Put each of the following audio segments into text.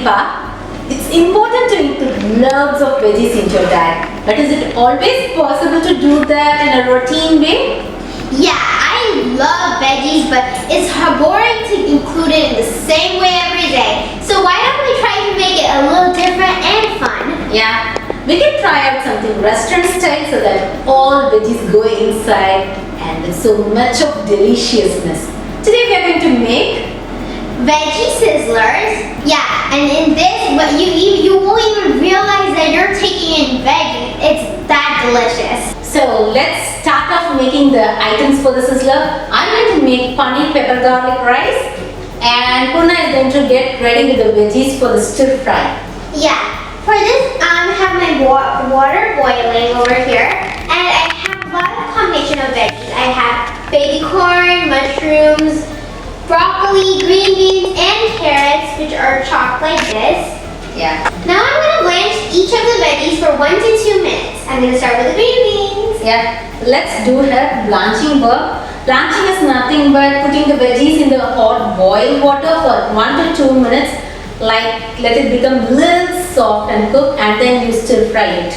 part, it's important to include loads of veggies into your diet. But is it always possible to do that in a routine way? Yeah, I love veggies, but it's boring to include it in the same way every day. So why don't we try to make it a little different and fun? Yeah, we can try out something restaurant style so that all veggies go inside and there's so much of deliciousness. Today we are going to make Veggie Sizzlers. Yeah, and in this, but you won't even realize that you're taking in veggies. It's that delicious. So let's start off making the items for the sizzler. I'm going to make paneer pepper garlic rice and Puna is going to get ready with the veggies for the stir fry. Yeah, for this I have my water boiling over here and I have a lot of combination of veggies. I have baby corn, mushrooms, broccoli, green beans, and carrots which are chopped like this. Yeah. Now I'm going to blanch each of the veggies for 1 to 2 minutes. I'm going to start with the green beans. Yeah, let's do her blanching work. Blanching is nothing but putting the veggies in the hot boiled water for 1 to 2 minutes. Like let it become a little soft and cook and then you stir fry it.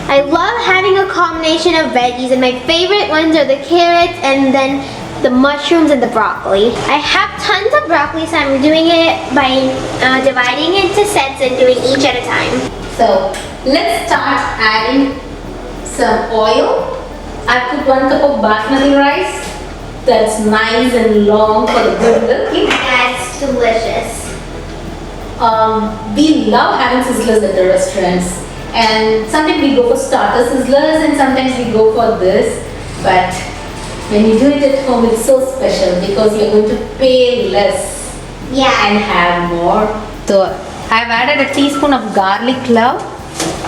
I love having a combination of veggies and my favorite ones are the carrots and then the mushrooms and the broccoli. I have tons of broccoli, so I'm doing it by dividing it into sets and doing each at a time. So let's start adding some oil. I put 1 cup of basmati rice. That's nice and long for the good looking. That's delicious. We love having sizzlers at the restaurants, and sometimes we go for starter sizzlers and sometimes we go for this. But when you do it at home, it's so special because you're going to pay less and have more. So I've added a teaspoon of garlic clove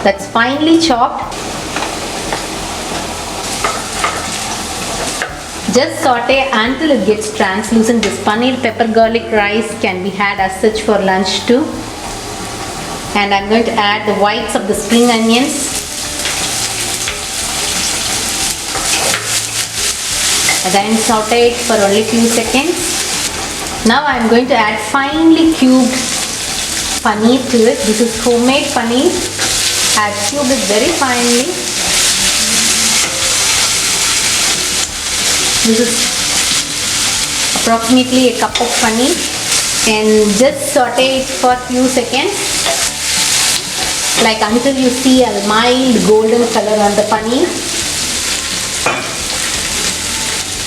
that's finely chopped. Just saute until it gets translucent. This paneer pepper garlic rice can be had as such for lunch too. And I'm going to add the whites of the spring onions. Then saute it for only few seconds. Now I'm going to add finely cubed paneer to it. This is homemade paneer. I've cubed it very finely. This is approximately a cup of paneer and just saute it for a few seconds, like until you see a mild golden color on the paneer.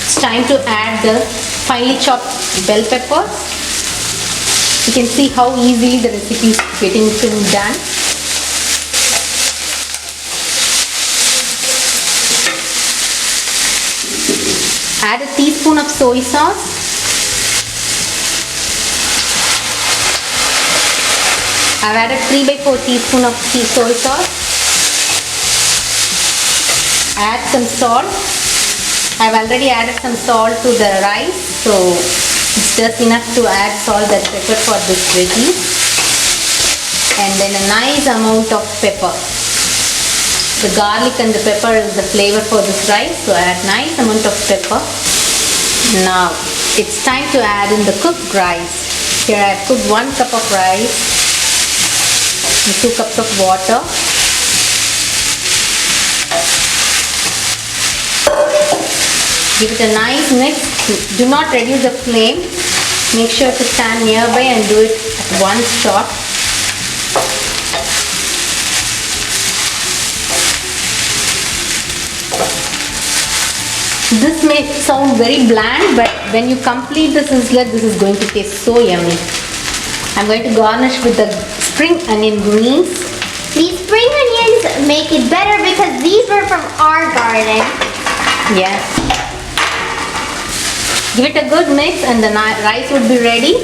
It's time to add the finely chopped bell peppers. You can see how easily the recipe is getting done. Add a teaspoon of soy sauce. I've added 3/4 teaspoon of soy sauce. Add some salt. I've already added some salt to the rice, so it's just enough to add salt that's pepper for this veggie. And then a nice amount of pepper. The garlic and the pepper is the flavor for this rice, so add nice amount of pepper. Now it's time to add in the cooked rice. Here I put 1 cup of rice and 2 cups of water. Give it a nice mix. Do not reduce the flame. Make sure to stand nearby and do it at one shot. This may sound very bland, but when you complete the sizzler, this is going to taste so yummy. I'm going to garnish with the spring onion greens. These spring onions make it better because these were from our garden. Yes. Give it a good mix and the rice would be ready.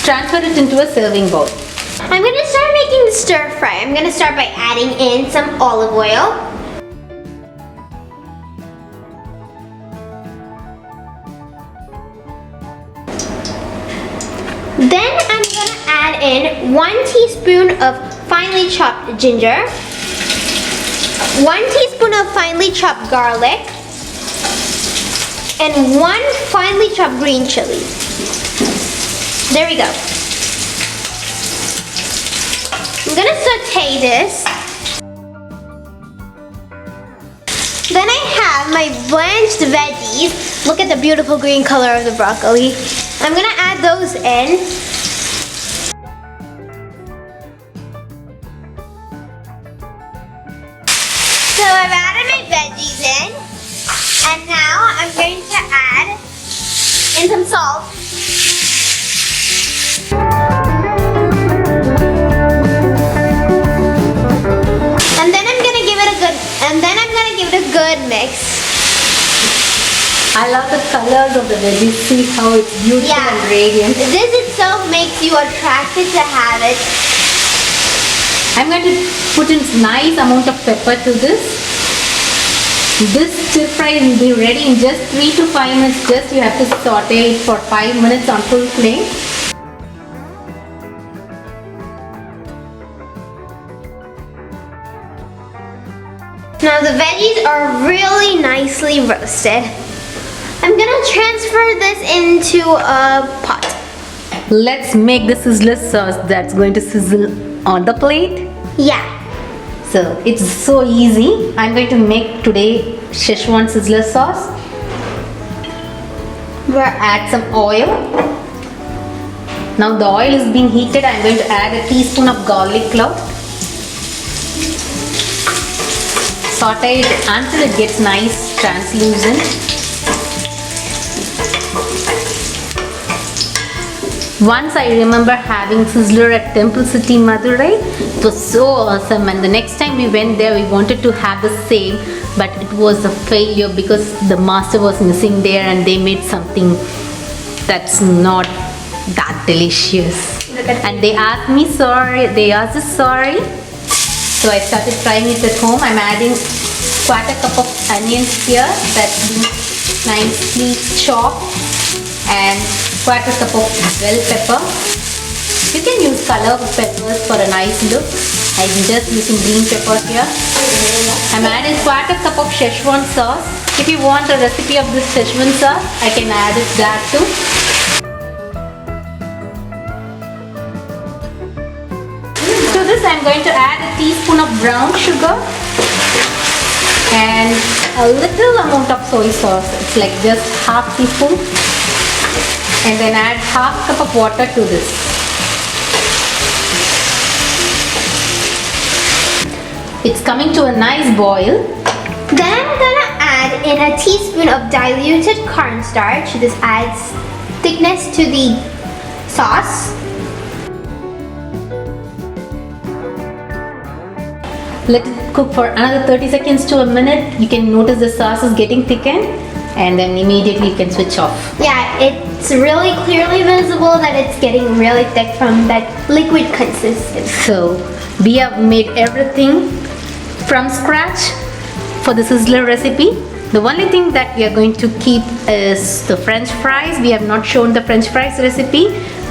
Transfer it into a serving bowl. I'm going to start making the stir fry. I'm going to start by adding in some olive oil. Then I'm going to add in 1 teaspoon of finely chopped ginger, 1 teaspoon of finely chopped garlic, and 1 finely chopped green chili. There we go. I'm gonna saute this. Then I have my blanched veggies. Look at the beautiful green color of the broccoli. I'm gonna add those in. So I've added my veggies in. And now I'm going to add in some salt. And then I'm gonna give it a good mix. I love the colors of the veggies. See how it's beautiful and radiant. This itself makes you attracted to have it. I'm going to put in nice amount of pepper to this. This stir fry will be ready in just 3 to 5 minutes. Just you have to saute it for 5 minutes on full flame. Now the veggies are really nicely roasted. I'm gonna transfer this into a pot. Let's make the sizzler sauce that's going to sizzle on the plate. Yeah. So it's so easy. I'm going to make today Schezwan Sizzler sauce. We'll add some oil. Now the oil is being heated. I'm going to add a teaspoon of garlic clove. Saute it until it gets nice translucent. Once I remember having Sizzler at Temple City, Madurai. It was so awesome, and the next time we went there, we wanted to have the same, but it was a failure because the master was missing there and they made something that's not that delicious. And they asked me sorry, sorry. So I started trying it at home. I'm adding 1/4 cup of onions here that's been nicely chopped, and 1/4 cup of bell pepper. You can use color peppers for a nice look. I'm just using green pepper here. I'm adding 1/4 cup of Schezwan sauce. If you want a recipe of this Schezwan sauce, I can add it that too. To this I'm going to add a teaspoon of brown sugar and a little amount of soy sauce. It's like just half teaspoon. And then add 1/2 cup of water to this. It's coming to a nice boil. Then I'm gonna add in a teaspoon of diluted cornstarch. This adds thickness to the sauce. Let it cook for another 30 seconds to a minute. You can notice the sauce is getting thickened, and then immediately you can switch off. Yeah, it's really clearly visible that it's getting really thick from that liquid consistency. So we have made everything from scratch for the Sizzler recipe. The only thing that we are going to keep is the French fries. We have not shown the French fries recipe.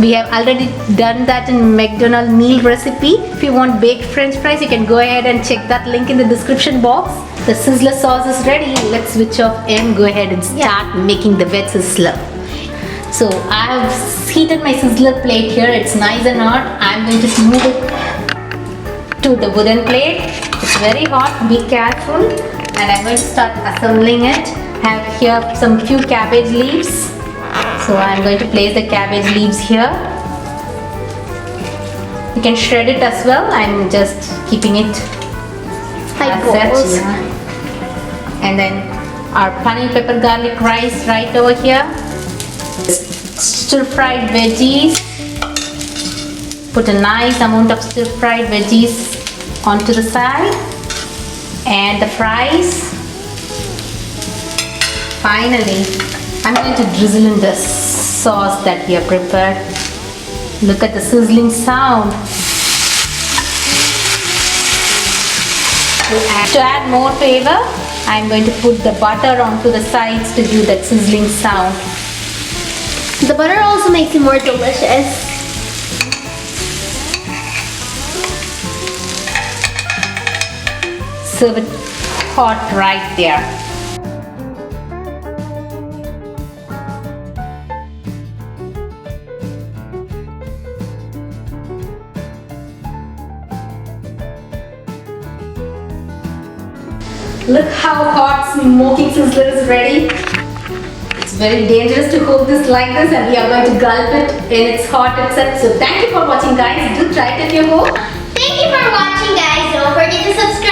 We have already done that in McDonald's meal recipe. If you want baked French fries, you can go ahead and check that link in the description box. The Sizzler sauce is ready. Let's switch off and go ahead and start making the Veg Sizzler. So I have heated my Sizzler plate here. It's nice and hot. I'm going to move it to the wooden plate. It's very hot. Be careful. And I'm going to start assembling it. I have here some few cabbage leaves. So I'm going to place the cabbage leaves here. You can shred it as well. I'm just keeping it Like as such, balls. yeah. And then our paneer pepper garlic rice right over here. Stir fried veggies. Put a nice amount of stir fried veggies onto the side. And the fries. Finally, I'm going to drizzle in the sauce that we have prepared. Look at the sizzling sound. To add more flavor, I'm going to put the butter onto the sides to do that sizzling sound. The butter also makes it more delicious. Serve it hot right there. Look how hot smoking sizzler is ready. It's very dangerous to hold this like this, and we are going to gulp it in its hot itself. So thank you for watching, guys. Do try it at your home. Thank you for watching, guys. Don't forget to subscribe.